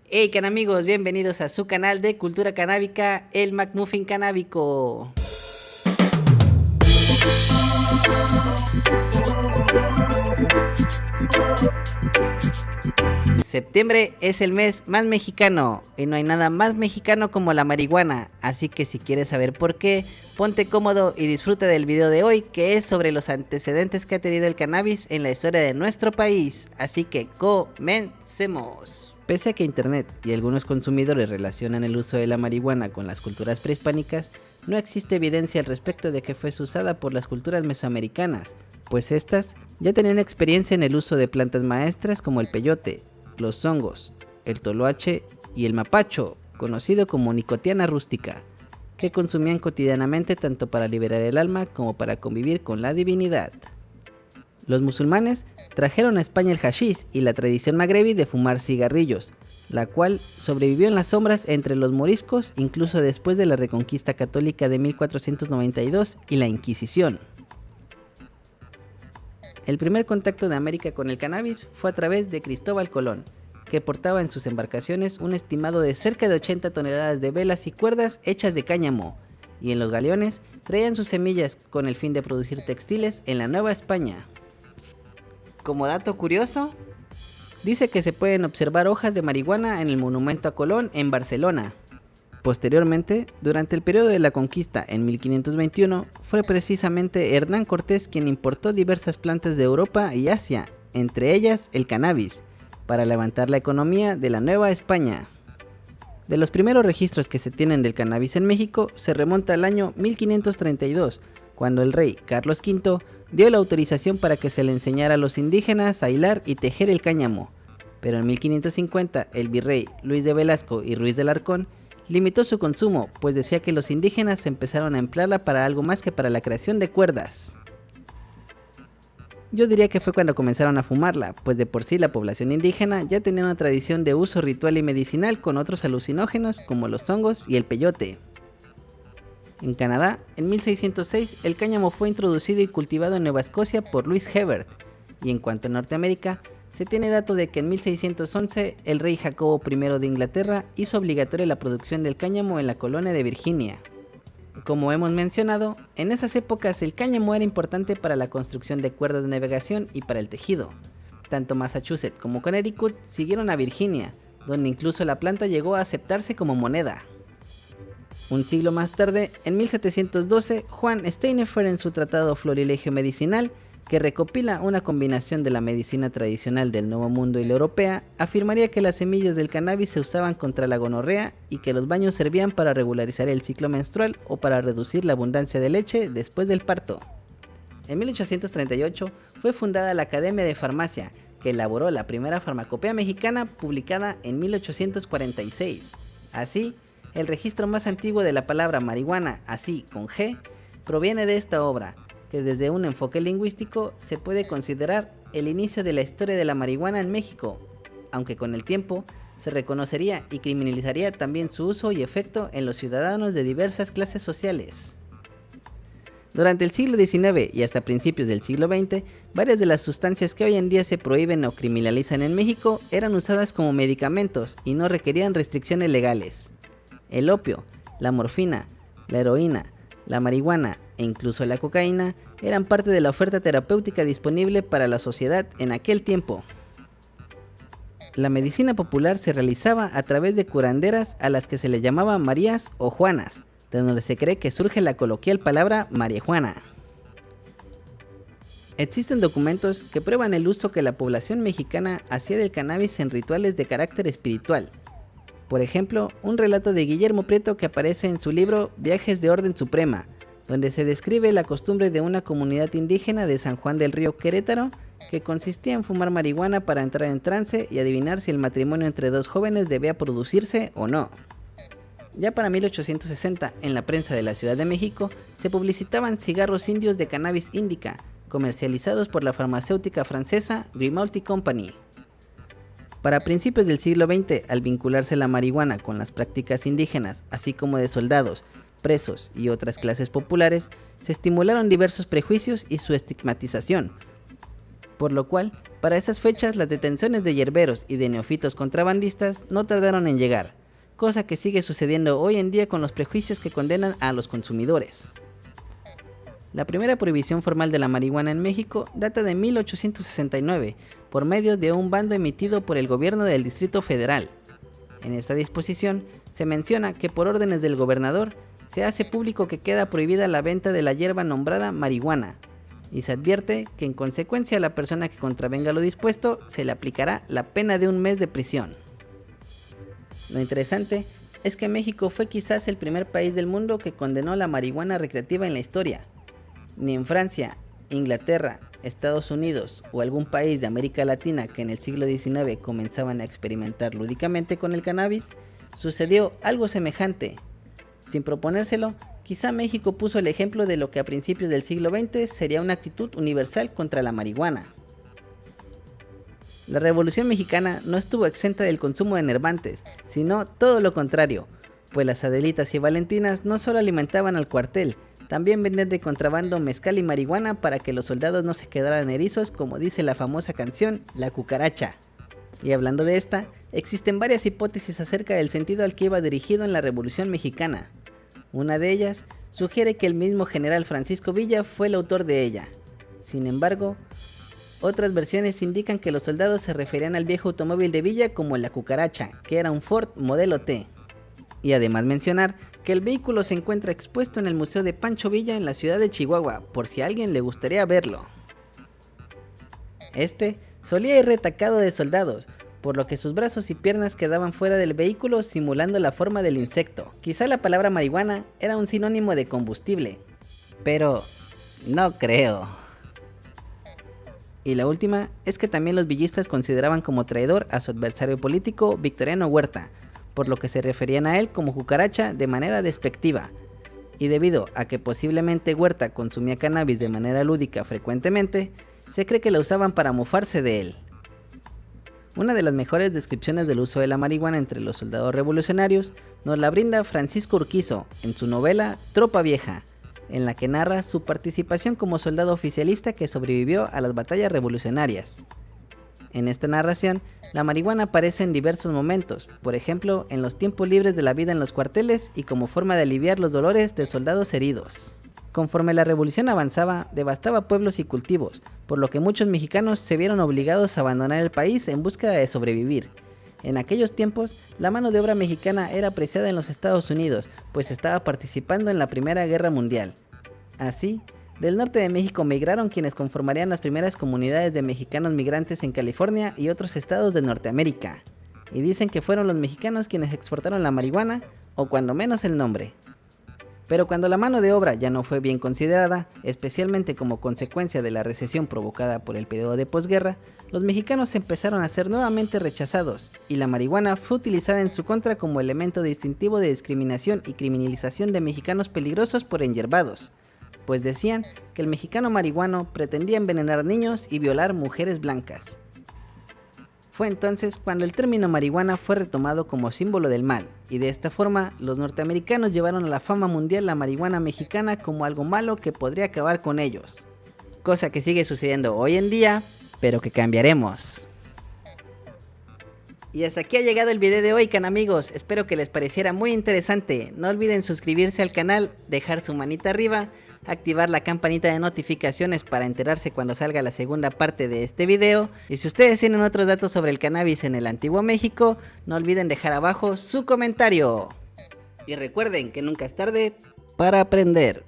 Hey, amigos, bienvenidos a su canal de cultura canábica, el McMuffin Canábico. Septiembre es el mes más mexicano y no hay nada más mexicano como la marihuana, así que si quieres saber por qué, ponte cómodo y disfruta del video de hoy, que es sobre los antecedentes que ha tenido el cannabis en la historia de nuestro país, así que comencemos. Pese a que internet y algunos consumidores relacionan el uso de la marihuana con las culturas prehispánicas, no existe evidencia al respecto de que fuese usada por las culturas mesoamericanas, pues estas ya tenían experiencia en el uso de plantas maestras como el peyote, los hongos, el toloache y el mapacho, conocido como nicotiana rústica, que consumían cotidianamente tanto para liberar el alma como para convivir con la divinidad. Los musulmanes trajeron a España el hachís y la tradición magrebí de fumar cigarrillos, la cual sobrevivió en las sombras entre los moriscos incluso después de la Reconquista Católica de 1492 y la Inquisición. El primer contacto de América con el cannabis fue a través de Cristóbal Colón, que portaba en sus embarcaciones un estimado de cerca de 80 toneladas de velas y cuerdas hechas de cáñamo, y en los galeones traían sus semillas con el fin de producir textiles en la Nueva España. Como dato curioso, dice que se pueden observar hojas de marihuana en el monumento a Colón en Barcelona. Posteriormente, durante el periodo de la conquista en 1521, fue precisamente Hernán Cortés quien importó diversas plantas de Europa y Asia, entre ellas el cannabis, para levantar la economía de la Nueva España. De los primeros registros que se tienen del cannabis en México se remonta al año 1532, cuando el rey Carlos V dio la autorización para que se le enseñara a los indígenas a hilar y tejer el cáñamo, pero en 1550 el virrey Luis de Velasco y Ruiz de Alarcón limitó su consumo, pues decía que los indígenas empezaron a emplearla para algo más que para la creación de cuerdas. Yo diría que fue cuando comenzaron a fumarla, pues de por sí la población indígena ya tenía una tradición de uso ritual y medicinal con otros alucinógenos como los hongos y el peyote. En Canadá, en 1606, el cáñamo fue introducido y cultivado en Nueva Escocia por Louis Hebert, y en cuanto a Norteamérica, se tiene dato de que en 1611 el rey Jacobo I de Inglaterra hizo obligatoria la producción del cáñamo en la colonia de Virginia. Como hemos mencionado, en esas épocas el cáñamo era importante para la construcción de cuerdas de navegación y para el tejido. Tanto Massachusetts como Connecticut siguieron a Virginia, donde incluso la planta llegó a aceptarse como moneda. Un siglo más tarde, en 1712, Juan Steinhofer en su tratado Florilegio Medicinal, que recopila una combinación de la medicina tradicional del Nuevo Mundo y la europea, afirmaría que las semillas del cannabis se usaban contra la gonorrea y que los baños servían para regularizar el ciclo menstrual o para reducir la abundancia de leche después del parto. En 1838 fue fundada la Academia de Farmacia, que elaboró la primera farmacopea mexicana publicada en 1846. Así, el registro más antiguo de la palabra marihuana, así con G, proviene de esta obra, que desde un enfoque lingüístico se puede considerar el inicio de la historia de la marihuana en México, aunque con el tiempo se reconocería y criminalizaría también su uso y efecto en los ciudadanos de diversas clases sociales. Durante el siglo XIX y hasta principios del siglo XX, varias de las sustancias que hoy en día se prohíben o criminalizan en México eran usadas como medicamentos y no requerían restricciones legales. El opio, la morfina, la heroína, la marihuana e incluso la cocaína eran parte de la oferta terapéutica disponible para la sociedad en aquel tiempo. La medicina popular se realizaba a través de curanderas a las que se le llamaba Marías o Juanas, de donde se cree que surge la coloquial palabra marihuana. Existen documentos que prueban el uso que la población mexicana hacía del cannabis en rituales de carácter espiritual. Por ejemplo, un relato de Guillermo Prieto que aparece en su libro Viajes de Orden Suprema, donde se describe la costumbre de una comunidad indígena de San Juan del Río, Querétaro, que consistía en fumar marihuana para entrar en trance y adivinar si el matrimonio entre dos jóvenes debía producirse o no. Ya para 1860, en la prensa de la Ciudad de México, se publicitaban cigarros indios de cannabis indica, comercializados por la farmacéutica francesa Grimaldi Company. Para principios del siglo XX, al vincularse la marihuana con las prácticas indígenas, así como de soldados, presos y otras clases populares, se estimularon diversos prejuicios y su estigmatización. por lo cual, para esas fechas las detenciones de yerberos y de neófitos contrabandistas no tardaron en llegar, cosa que sigue sucediendo hoy en día con los prejuicios que condenan a los consumidores. La primera prohibición formal de la marihuana en México data de 1869, por medio de un bando emitido por el gobierno del Distrito Federal. En esta disposición se menciona que por órdenes del gobernador se hace público que queda prohibida la venta de la hierba nombrada marihuana, y se advierte que en consecuencia a la persona que contravenga lo dispuesto se le aplicará la pena de 1 mes de prisión. Lo interesante es que México fue quizás el primer país del mundo que condenó la marihuana recreativa en la historia. Ni en Francia, Inglaterra, Estados Unidos o algún país de América Latina que en el siglo XIX comenzaban a experimentar lúdicamente con el cannabis, sucedió algo semejante. Sin proponérselo, quizá México puso el ejemplo de lo que a principios del siglo XX sería una actitud universal contra la marihuana. La Revolución Mexicana no estuvo exenta del consumo de enervantes, sino todo lo contrario, pues las Adelitas y Valentinas no solo alimentaban al cuartel, también vendían de contrabando mezcal y marihuana para que los soldados no se quedaran erizos, como dice la famosa canción La Cucaracha. Y hablando de esta, existen varias hipótesis acerca del sentido al que iba dirigido en la Revolución Mexicana. Una de ellas sugiere que el mismo general Francisco Villa fue el autor de ella. Sin embargo, otras versiones indican que los soldados se referían al viejo automóvil de Villa como la Cucaracha, que era un Ford modelo T. Y además mencionar que el vehículo se encuentra expuesto en el Museo de Pancho Villa en la ciudad de Chihuahua, por si a alguien le gustaría verlo. Este solía ir retacado de soldados, por lo que sus brazos y piernas quedaban fuera del vehículo simulando la forma del insecto. Quizá la palabra marihuana era un sinónimo de combustible, pero no creo. Y la última es que también los villistas consideraban como traidor a su adversario político Victoriano Huerta, por lo que se referían a él como cucaracha de manera despectiva. Y debido a que posiblemente Huerta consumía cannabis de manera lúdica frecuentemente, se cree que la usaban para mofarse de él. Una de las mejores descripciones del uso de la marihuana entre los soldados revolucionarios nos la brinda Francisco Urquizo en su novela Tropa Vieja, en la que narra su participación como soldado oficialista que sobrevivió a las batallas revolucionarias. En esta narración, la marihuana aparece en diversos momentos, por ejemplo, en los tiempos libres de la vida en los cuarteles y como forma de aliviar los dolores de soldados heridos. Conforme la revolución avanzaba, devastaba pueblos y cultivos, por lo que muchos mexicanos se vieron obligados a abandonar el país en búsqueda de sobrevivir. En aquellos tiempos, la mano de obra mexicana era apreciada en los Estados Unidos, pues estaba participando en la Primera Guerra Mundial. Así, del norte de México migraron quienes conformarían las primeras comunidades de mexicanos migrantes en California y otros estados de Norteamérica. Y dicen que fueron los mexicanos quienes exportaron la marihuana, o cuando menos el nombre. Pero cuando la mano de obra ya no fue bien considerada, especialmente como consecuencia de la recesión provocada por el periodo de posguerra, los mexicanos empezaron a ser nuevamente rechazados, y la marihuana fue utilizada en su contra como elemento distintivo de discriminación y criminalización de mexicanos peligrosos por enyerbados, pues decían que el mexicano marihuano pretendía envenenar niños y violar mujeres blancas. Fue entonces cuando el término marihuana fue retomado como símbolo del mal, y de esta forma los norteamericanos llevaron a la fama mundial la marihuana mexicana como algo malo que podría acabar con ellos. Cosa que sigue sucediendo hoy en día, pero que cambiaremos. Y hasta aquí ha llegado el video de hoy, canamigos. Espero que les pareciera muy interesante. No olviden suscribirse al canal, dejar su manita arriba, activar la campanita de notificaciones para enterarse cuando salga la segunda parte de este video. Y si ustedes tienen otros datos sobre el cannabis en el antiguo México, no olviden dejar abajo su comentario. Y recuerden que nunca es tarde para aprender.